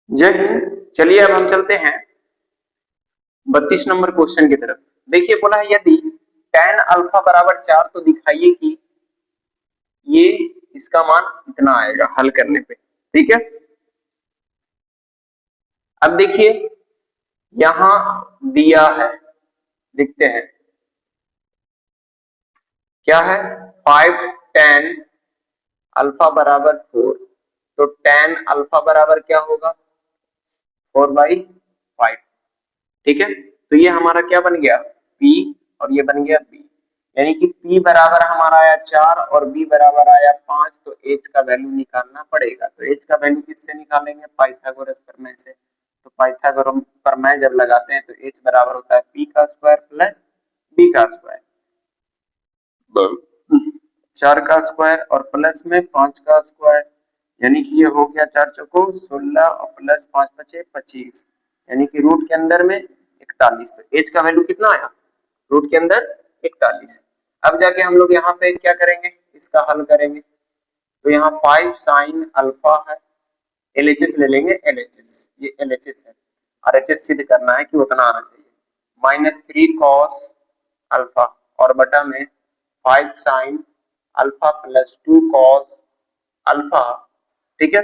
जय हिंद। चलिए अब हम चलते हैं 32 नंबर क्वेश्चन की तरफ। देखिए बोला है यदि tan अल्फा बराबर 4 तो दिखाइए कि ये इसका मान इतना आएगा हल करने पे। ठीक है, अब देखिए यहां दिया है, लिखते हैं क्या है 5 tan अल्फा बराबर 4। तो tan अल्फा बराबर क्या होगा 4/5। ठीक है, तो ये हमारा क्या बन गया P और ये बन गया B, यानी कि P बराबर हमारा आया 4 और B बराबर आया 5। तो H का वैल्यू निकालना पड़ेगा। तो H का वैल्यू किससे निकालेंगे, पाइथागोरस प्रमेय से। तो पाइथागोरस प्रमेय जब लगाते हैं तो H बराबर होता है P का स्क्वायर प्लस B का स्क्वायर, 4 का स्क्वायर और प्लस में 5 का स्क्वायर, यानी कि ये हो गया 4 चौको 16 और प्लस 5 बचे 25, यानी कि रूट के अंदर में 41। तो एच का वैल्यू कितना आया रूट के अंदर 41। अब जाके हम लोग यहाँ पे क्या करेंगे, इसका हल करेंगे। तो यहाँ 5 साइन अल्फा है, एलएचएस ले लेंगे, एलएचएस ये एलएचएस है, आरएचएस सिद्ध करना है कि उतना आना चाहिए। -3 कॉस अल्फा और बटा में 5 sine alpha plus 2 cos alpha. ठीक है,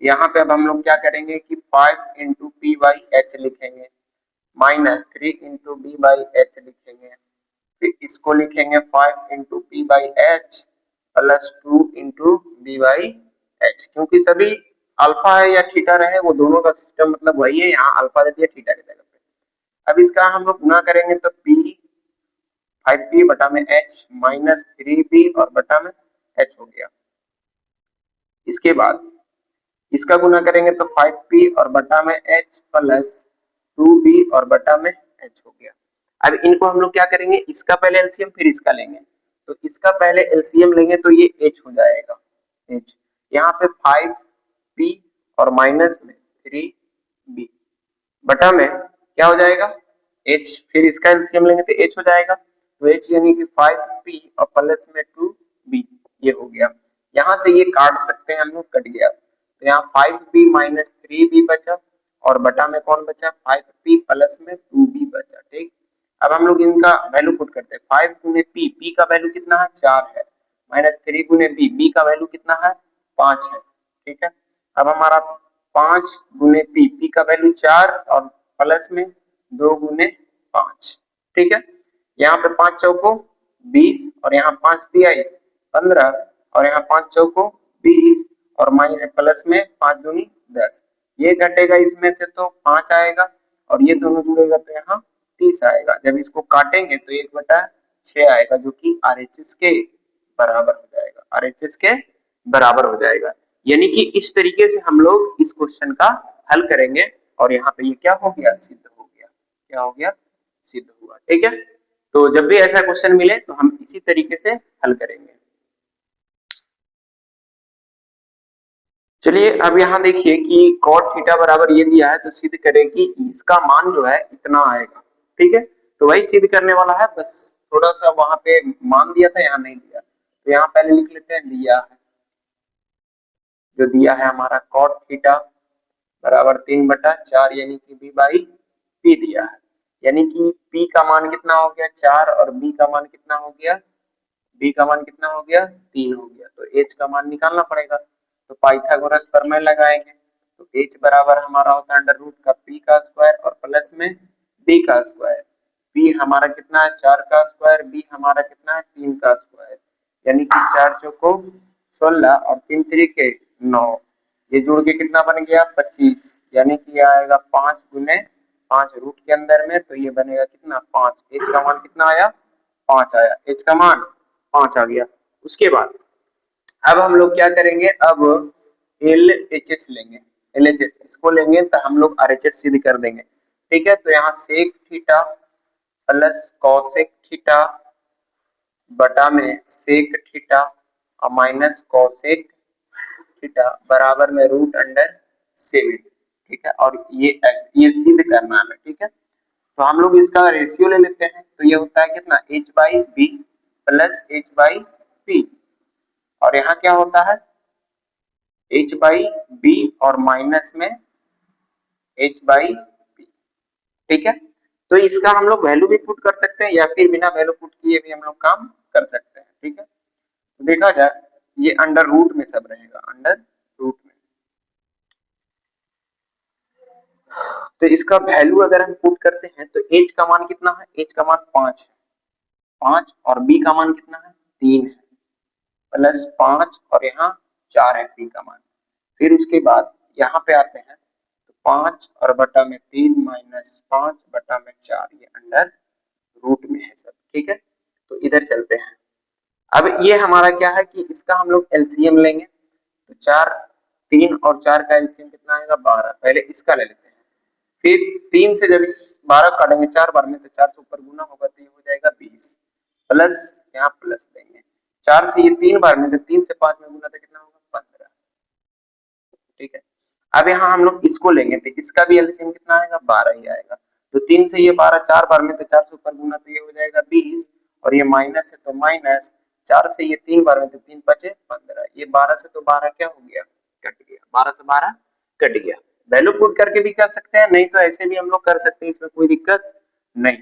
यहाँ पे अब हम लोग क्या करेंगे कि 5 इंटू पी बाई एच लिखेंगे, -3 इंटू बी बाई एच लिखेंगे, फिर इसको लिखेंगे 5 into P by H plus 2 into B by H, क्योंकि सभी अल्फा है या थीटा रहे वो दोनों का सिस्टम मतलब वही है, यहाँ अल्फा दे दिया थीटा की जगह पे। अब इसका हम लोग गुना करेंगे तो पी 5p बटा में h -3b और बटा में h हो गया। इसके बाद इसका गुना करेंगे तो 5p और बटा में h प्लस 2b और बटा में h हो गया। अब इनको हम लोग क्या करेंगे, इसका पहले एलसीएम फिर इसका लेंगे। तो इसका पहले एलसीएम लेंगे तो ये h हो जाएगा, h यहाँ पे 5p और माइनस में 3b बटा में क्या हो जाएगा h, फिर इसका एलसीएम लेंगे तो h हो जाएगा। तो h यानी कि 5p और प्लस में 2b ये हो गया। यहाँ से ये काट सकते हैं हम लोग, कट गया। तो यहाँ 5p माइनस 3b बचा और बटा में कौन बचा 5p प्लस में 2b बचा। ठीक, अब हम लोग इनका वैल्यू पुट करते हैं। 5 गुने p, p का वैल्यू कितना है 4 है, माइनस 3 गुने b, b का वैल्यू कितना है 5 है। ठीक है, अब हमारा 5 गुने p, p का वैल्यू 4 और प्लस में 2 गुने 5। ठीक है, यहाँ पे 5 चौको 20 और यहाँ 5 दिया 15 और यहाँ 5 चौको 20 और माइनस प्लस में 5 दूनी 10। ये घटेगा इसमें से तो 5 आएगा और ये दोनों जुड़ेगा तो यहाँ 30 आएगा। जब इसको काटेंगे तो 1/6 आएगा, जो कि आरएचएस के बराबर हो जाएगा, आरएचएस के बराबर हो जाएगा। यानी कि इस तरीके से हम लोग इस क्वेश्चन का हल करेंगे और यहाँ पे ये क्या हो गया सिद्ध हो गया, क्या हो गया सिद्ध हुआ। ठीक है, तो जब भी ऐसा क्वेश्चन मिले तो हम इसी तरीके से हल करेंगे। चलिए अब यहाँ देखिए कि cot थीटा बराबर ये दिया है, तो सिद्ध करें कि इसका मान जो है इतना आएगा। ठीक है, तो वही सिद्ध करने वाला है, बस थोड़ा सा वहां पे मान दिया था यहाँ नहीं दिया, तो यहाँ पहले लिख लेते हैं दिया है। जो दिया है हमारा cot थीटा बराबर 3/4 यानी कि b बाई p दिया है, यानी कि p का मान कितना हो गया 4 और b का मान कितना हो गया, b का मान कितना हो गया 3 हो गया। तो h का मान निकालना पड़ेगा, तो पाइथागोरस प्रमेय लगाएंगे। तो h बराबर हमारा होता है अंडर रूट का p का स्क्वायर और प्लस में b का स्क्वायर। p हमारा कितना है 4 का स्क्वायर, b हमारा कितना है 3 का स्क्वायर, यानी कि 4 चौको 16 और 3 3 9, ये जुड़ के कितना बन गया 25, यानी कि आएगा 5 गुने 5 रूट के अंदर में, तो ये बनेगा कितना 5। h का मान कितना आया 5 आया, h का मान 5 आ गया। उसके बाद अब हम लोग क्या करेंगे, अब एल एच एस लेंगे, एल एच एस इसको लेंगे तो हम लोग आर एच एस सिद्ध कर देंगे। ठीक है, तो यहाँ sec theta plus cosec theta बटा में सेक थीटा और माइनस कॉसेक थीटा बराबर में रूट अंडर 7। ठीक है, और ये सिद्ध करना है। ठीक है, तो हम लोग इसका रेशियो ले लेते हैं, तो ये होता है कितना h by B plus h by P, और यहाँ क्या होता है h बाई बी और माइनस में h बाई p, ठीक है। तो इसका हम लोग वैल्यू भी पुट कर सकते हैं या फिर बिना वैल्यू पुट किए भी हम लोग काम कर सकते हैं, ठीक है। तो देखा जाए ये अंडर रूट में सब रहेगा, अंडर रूट में। तो इसका वैल्यू अगर हम पुट करते हैं तो एच का मान कितना है, एच का मान 5 है, 5 और बी का मान कितना है 3 है, प्लस 5 और यहाँ 4 है बी का मान। फिर उसके बाद यहाँ पे आते हैं तो 5 और बटा में 3 माइनस 5 बटा में 4, ये अंडर रूट में है सब, ठीक है। तो इधर चलते हैं। अब ये हमारा क्या है कि इसका हम लोग एलसीएम लेंगे, तो 4, 3 और 4 का एलसीएम कितना आएगा 12। पहले इसका ले लेते हैं, फिर 3 से जब इस 12 काटेंगे 4 बार में तो 4 से ऊपर गुना होगा तो ये हो जाएगा 20, प्लस यहाँ प्लस देंगे 4 से ये 3 बार में तो 3 से 5 में गुना तो कितना होगा 15, ठीक है। अब यहाँ हम लोग इसको लेंगे तो इसका भी एलसीएम कितना आएगा 12 ही आएगा। तो 3 से ये 12 4 बार में तो 4 से ऊपर गुना तो ये हो जाएगा 20 और ये माइनस है तो माइनस 4 से ये 3 बार में तो 3 5 15, ये 12 से तो 12 क्या हो गया कट गया, 12 से 12 कट गया। वैल्यू पुट करके भी कर सकते हैं, नहीं तो ऐसे भी हम लोग कर सकते हैं, इसमें कोई दिक्कत नहीं।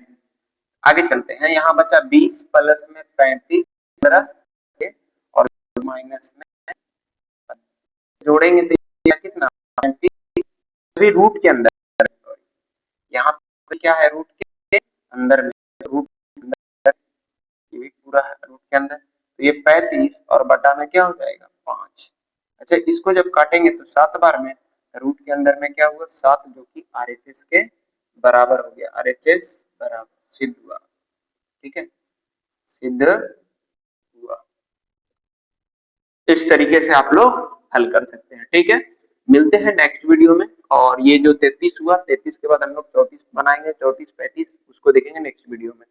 आगे चलते हैं, यहाँ बचा 20 प्लस में 35 और माइनस में जोड़ेंगे तो कितना 35 अभी रूट के अंदर, यहाँ पे क्या है रूट के अंदर में, रूट अंदर ये भी पूरा है रूट के अंदर, तो ये 35 और बटा में क्या हो जाएगा 5। अच्छा इसको जब काटेंगे तो 7 बार में रूट के अंदर में क्या हुआ 7, जो कि आरएचएस के बराबर हो गया, आरएचएस बराबर सिद्ध हुआ, ठीक है, सिद्ध हुआ। इस तरीके से आप लोग हल कर सकते हैं, ठीक है। मिलते हैं नेक्स्ट वीडियो में, और ये जो 33 हुआ 33 के बाद हम लोग 34 बनाएंगे, 34 35 उसको देखेंगे नेक्स्ट वीडियो में।